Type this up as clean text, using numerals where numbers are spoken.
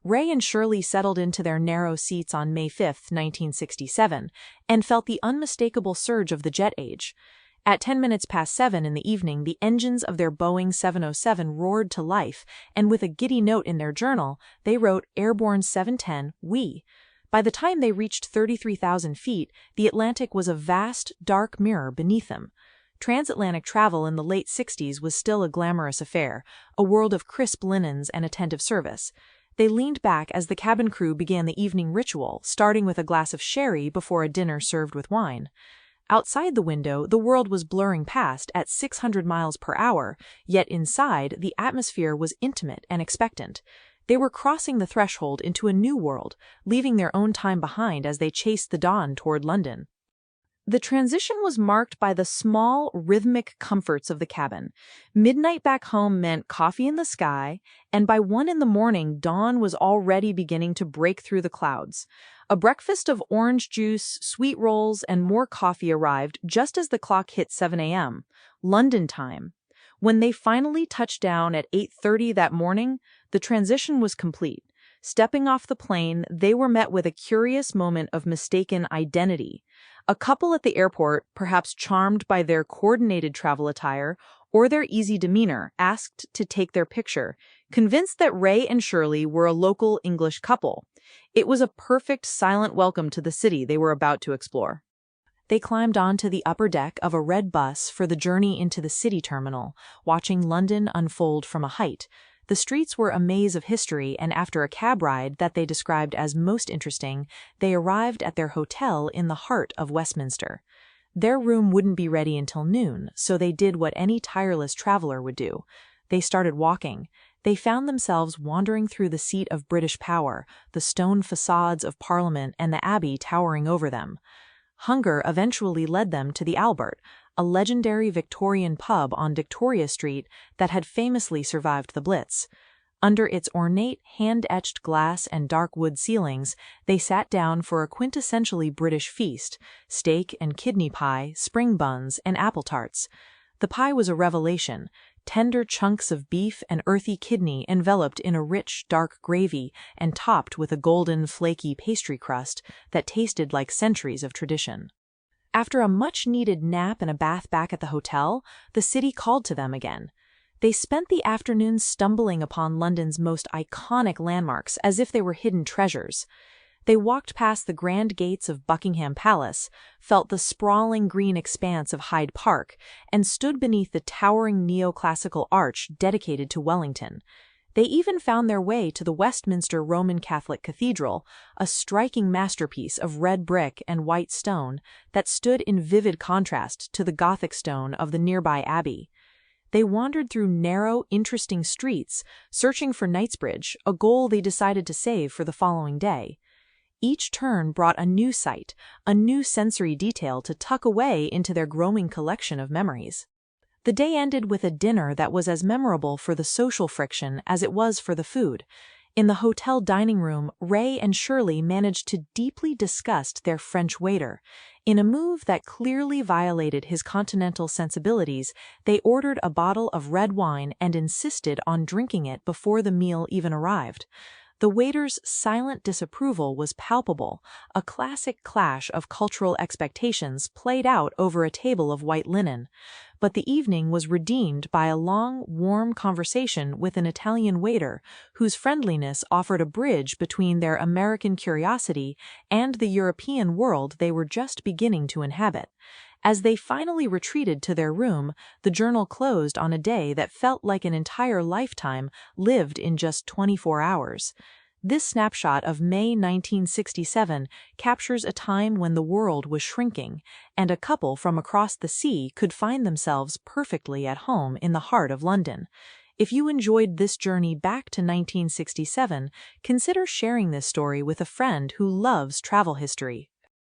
Ray and Shirley settled into their narrow seats on May 5, 1967, and felt the unmistakable surge of the jet age. At 10 minutes past 7 in the evening, the engines of their Boeing 707 roared to life, and with a giddy note in their journal, they wrote Airborne 710, we. By the time they reached 33,000 feet, the Atlantic was a vast, dark mirror beneath them. Transatlantic travel in the late 60s was still a glamorous affair, a world of crisp linens and attentive service. They leaned back as the cabin crew began the evening ritual, starting with a glass of sherry before a dinner served with wine. Outside the window, the world was blurring past at 600 miles per hour, yet inside, the atmosphere was intimate and expectant. They were crossing the threshold into a new world, leaving their own time behind as they chased the dawn toward London. The transition was marked by the small, rhythmic comforts of the cabin. Midnight back home meant coffee in the sky, and by 1 in the morning, dawn was already beginning to break through the clouds. A breakfast of orange juice, sweet rolls, and more coffee arrived just as the clock hit 7 a.m., London time. When they finally touched down at 8:30 that morning, the transition was complete. Stepping off the plane, they were met with a curious moment of mistaken identity. A couple at the airport, perhaps charmed by their coordinated travel attire or their easy demeanor, asked to take their picture, convinced that Ray and Shirley were a local English couple. It was a perfect silent welcome to the city they were about to explore. They climbed onto the upper deck of a red bus for the journey into the city terminal, watching London unfold from a height. The streets were a maze of history, and after a cab ride that they described as most interesting, they arrived at their hotel in the heart of Westminster. Their room wouldn't be ready until noon, so they did what any tireless traveler would do. They started walking. They found themselves wandering through the seat of British power, the stone facades of Parliament and the Abbey towering over them. Hunger eventually led them to the Albert, a legendary Victorian pub on Victoria Street that had famously survived the Blitz. Under its ornate, hand-etched glass and dark wood ceilings, they sat down for a quintessentially British feast: steak and kidney pie, spring buns, and apple tarts. The pie was a revelation: tender chunks of beef and earthy kidney enveloped in a rich, dark gravy and topped with a golden, flaky pastry crust that tasted like centuries of tradition. After a much-needed nap and a bath back at the hotel, the city called to them again. They spent the afternoon stumbling upon London's most iconic landmarks as if they were hidden treasures. They walked past the grand gates of Buckingham Palace, felt the sprawling green expanse of Hyde Park, and stood beneath the towering neoclassical arch dedicated to Wellington. They even found their way to the Westminster Roman Catholic Cathedral, a striking masterpiece of red brick and white stone that stood in vivid contrast to the Gothic stone of the nearby Abbey. They wandered through narrow, interesting streets, searching for Knightsbridge, a goal they decided to save for the following day. Each turn brought a new sight, a new sensory detail to tuck away into their growing collection of memories. The day ended with a dinner that was as memorable for the social friction as it was for the food. In the hotel dining room, Ray and Shirley managed to deeply disgust their French waiter. In a move that clearly violated his continental sensibilities, they ordered a bottle of red wine and insisted on drinking it before the meal even arrived. The waiter's silent disapproval was palpable, a classic clash of cultural expectations played out over a table of white linen. But the evening was redeemed by a long, warm conversation with an Italian waiter whose friendliness offered a bridge between their American curiosity and the European world they were just beginning to inhabit. As they finally retreated to their room, the journal closed on a day that felt like an entire lifetime lived in just 24 hours. This snapshot of May 1967 captures a time when the world was shrinking, and a couple from across the sea could find themselves perfectly at home in the heart of London. If you enjoyed this journey back to 1967, consider sharing this story with a friend who loves travel history.